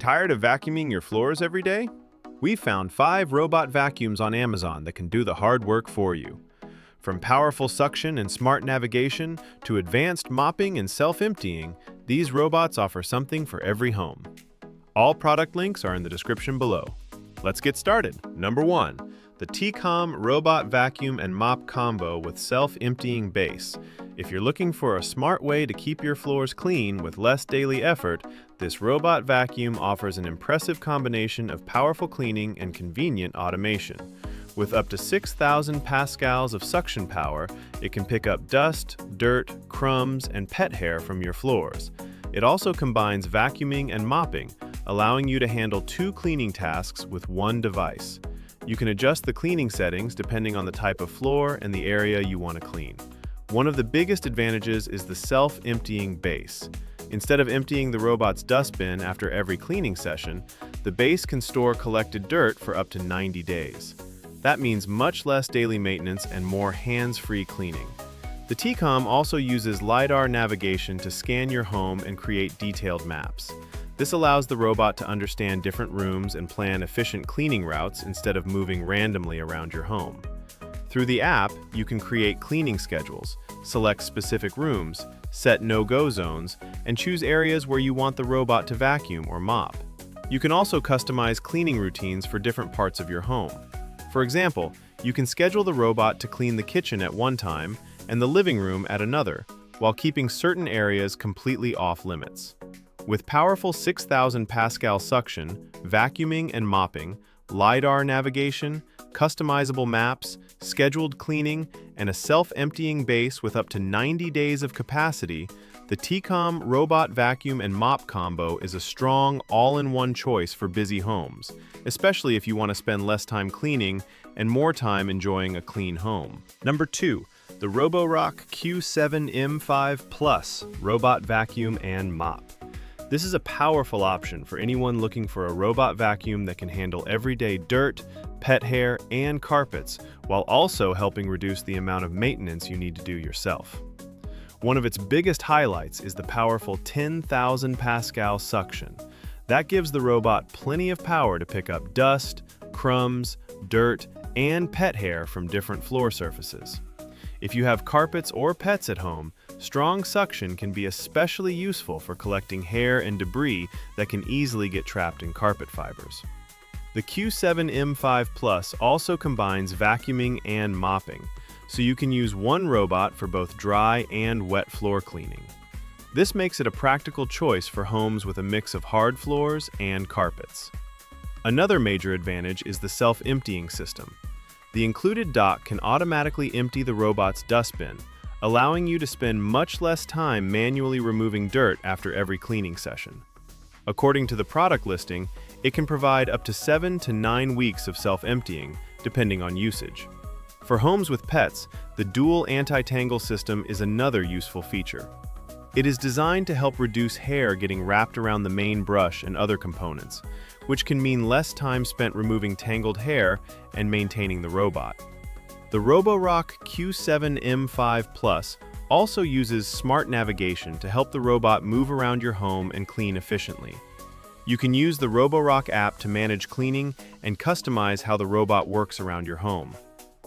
Tired of vacuuming your floors every day? We found 5 robot vacuums on Amazon that can do the hard work for you. From powerful suction and smart navigation to advanced mopping and self-emptying, these robots offer something for every home. All product links are in the description below. Let's get started. Number 1. The Tikom Robot Vacuum and Mop Combo with Self-Emptying Base. If you're looking for a smart way to keep your floors clean with less daily effort, this robot vacuum offers an impressive combination of powerful cleaning and convenient automation. With up to 6,000 pascals of suction power, it can pick up dust, dirt, crumbs, and pet hair from your floors. It also combines vacuuming and mopping, allowing you to handle 2 cleaning tasks with one device. You can adjust the cleaning settings depending on the type of floor and the area you want to clean. One of the biggest advantages is the self-emptying base. Instead of emptying the robot's dustbin after every cleaning session, the base can store collected dirt for up to 90 days. That means much less daily maintenance and more hands-free cleaning. The Tikom also uses LiDAR navigation to scan your home and create detailed maps. This allows the robot to understand different rooms and plan efficient cleaning routes instead of moving randomly around your home. Through the app, you can create cleaning schedules, select specific rooms, set no-go zones, and choose areas where you want the robot to vacuum or mop. You can also customize cleaning routines for different parts of your home. For example, you can schedule the robot to clean the kitchen at one time and the living room at another, while keeping certain areas completely off-limits. With powerful 6,000 pascal suction, vacuuming and mopping, LiDAR navigation, customizable maps, scheduled cleaning, and a self-emptying base with up to 90 days of capacity, the Tikom Robot Vacuum and Mop Combo is a strong, all-in-one choice for busy homes, especially if you want to spend less time cleaning and more time enjoying a clean home. Number 2. The Roborock Q7 M5 Plus Robot Vacuum and Mop. This is a powerful option for anyone looking for a robot vacuum that can handle everyday dirt, pet hair, and carpets, while also helping reduce the amount of maintenance you need to do yourself. One of its biggest highlights is the powerful 10,000 pascal suction. That gives the robot plenty of power to pick up dust, crumbs, dirt, and pet hair from different floor surfaces. If you have carpets or pets at home, strong suction can be especially useful for collecting hair and debris that can easily get trapped in carpet fibers. The Q7 M5 Plus also combines vacuuming and mopping, so you can use one robot for both dry and wet floor cleaning. This makes it a practical choice for homes with a mix of hard floors and carpets. Another major advantage is the self-emptying system. The included dock can automatically empty the robot's dustbin, allowing you to spend much less time manually removing dirt after every cleaning session. According to the product listing, it can provide up to 7 to 9 weeks of self-emptying, depending on usage. For homes with pets, the dual anti-tangle system is another useful feature. It is designed to help reduce hair getting wrapped around the main brush and other components, which can mean less time spent removing tangled hair and maintaining the robot. The Roborock Q7 M5 Plus also uses smart navigation to help the robot move around your home and clean efficiently. You can use the Roborock app to manage cleaning and customize how the robot works around your home.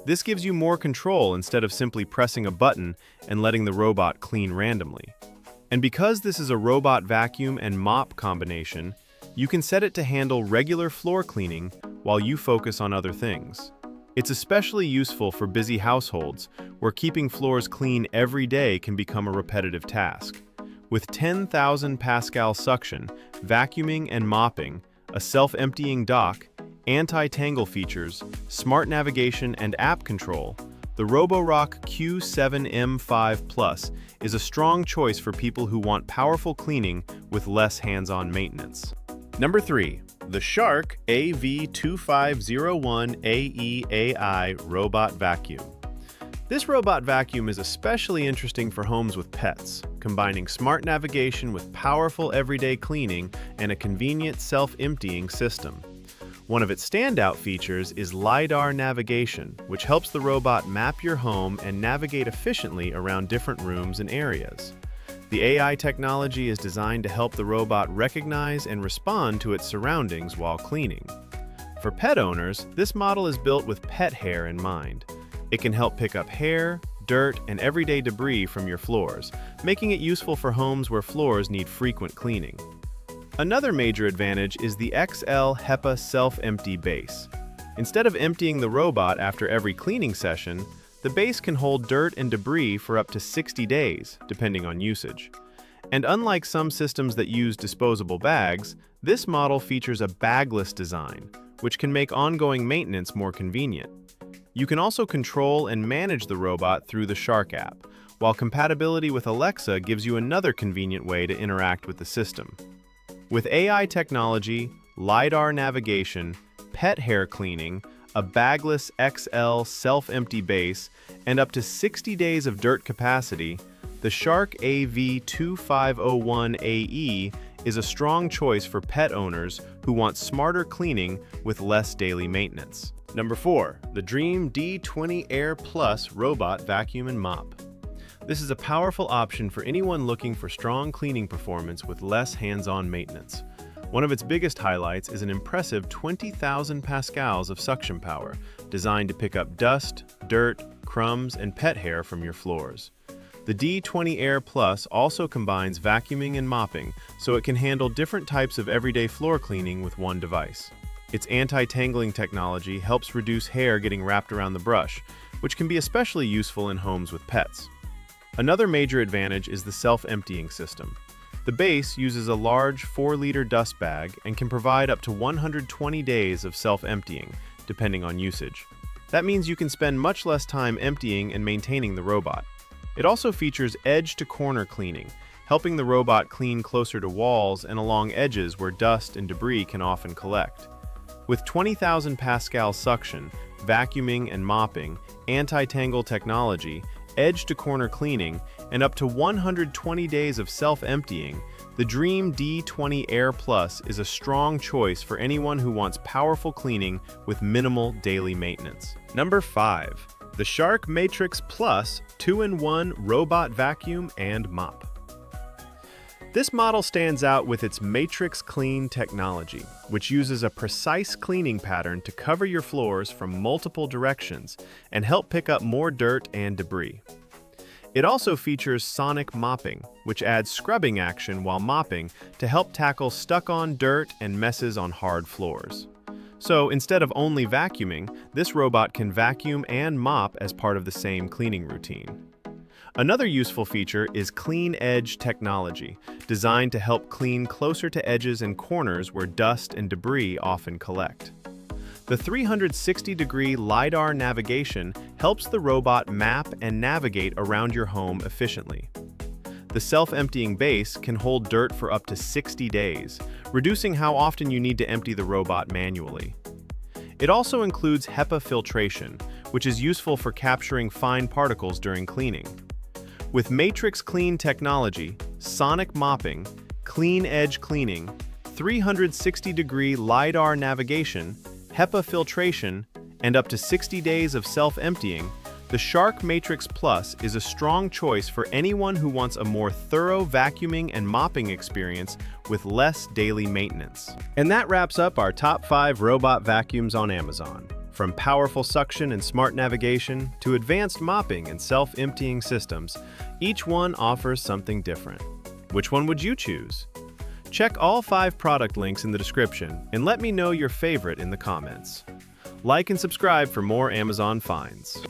This gives you more control instead of simply pressing a button and letting the robot clean randomly. And because this is a robot vacuum and mop combination, you can set it to handle regular floor cleaning while you focus on other things. It's especially useful for busy households where keeping floors clean every day can become a repetitive task. With 10,000 pascal suction, vacuuming and mopping, a self-emptying dock, anti-tangle features, smart navigation, and app control, the Roborock Q7 M5 Plus is a strong choice for people who want powerful cleaning with less hands-on maintenance. Number 3. The Shark AV2501AE-AI Robot Vacuum. This robot vacuum is especially interesting for homes with pets, combining smart navigation with powerful everyday cleaning and a convenient self-emptying system. One of its standout features is LiDAR navigation, which helps the robot map your home and navigate efficiently around different rooms and areas. The AI technology is designed to help the robot recognize and respond to its surroundings while cleaning. For pet owners, this model is built with pet hair in mind. It can help pick up hair, dirt, and everyday debris from your floors, making it useful for homes where floors need frequent cleaning. Another major advantage is the XL HEPA self-empty base. Instead of emptying the robot after every cleaning session, the base can hold dirt and debris for up to 60 days, depending on usage. And unlike some systems that use disposable bags, this model features a bagless design, which can make ongoing maintenance more convenient. You can also control and manage the robot through the Shark app, while compatibility with Alexa gives you another convenient way to interact with the system. With AI technology, LiDAR navigation, pet hair cleaning, a bagless XL self-empty base, and up to 60 days of dirt capacity, the Shark AV2501AE is a strong choice for pet owners who want smarter cleaning with less daily maintenance. Number 4. The Dreame D20 Air Plus Robot Vacuum and Mop. This is a powerful option for anyone looking for strong cleaning performance with less hands-on maintenance. One of its biggest highlights is an impressive 20,000 pascals of suction power, designed to pick up dust, dirt, crumbs, and pet hair from your floors. The D20 Air Plus also combines vacuuming and mopping, so it can handle different types of everyday floor cleaning with one device. Its anti-tangling technology helps reduce hair getting wrapped around the brush, which can be especially useful in homes with pets. Another major advantage is the self-emptying system. The base uses a large 4-liter dust bag and can provide up to 120 days of self-emptying, depending on usage. That means you can spend much less time emptying and maintaining the robot. It also features edge-to-corner cleaning, helping the robot clean closer to walls and along edges where dust and debris can often collect. With 20,000 pascal suction, vacuuming and mopping, anti-tangle technology, edge-to-corner cleaning, and up to 120 days of self-emptying, the Dreame D20 Air Plus is a strong choice for anyone who wants powerful cleaning with minimal daily maintenance. Number 5. The Shark Matrix Plus 2-in-1 Robot Vacuum and Mop. This model stands out with its Matrix Clean technology, which uses a precise cleaning pattern to cover your floors from multiple directions and help pick up more dirt and debris. It also features sonic mopping, which adds scrubbing action while mopping to help tackle stuck-on dirt and messes on hard floors. So instead of only vacuuming, this robot can vacuum and mop as part of the same cleaning routine. Another useful feature is Clean Edge technology, designed to help clean closer to edges and corners where dust and debris often collect. The 360-degree LiDAR navigation helps the robot map and navigate around your home efficiently. The self-emptying base can hold dirt for up to 60 days, reducing how often you need to empty the robot manually. It also includes HEPA filtration, which is useful for capturing fine particles during cleaning. With Matrix Clean technology, sonic mopping, clean edge cleaning, 360-degree LiDAR navigation, HEPA filtration, and up to 60 days of self-emptying, the Shark Matrix Plus is a strong choice for anyone who wants a more thorough vacuuming and mopping experience with less daily maintenance. And that wraps up our top 5 robot vacuums on Amazon. From powerful suction and smart navigation to advanced mopping and self-emptying systems, each one offers something different. Which one would you choose? Check all 5 product links in the description and let me know your favorite in the comments. Like and subscribe for more Amazon finds.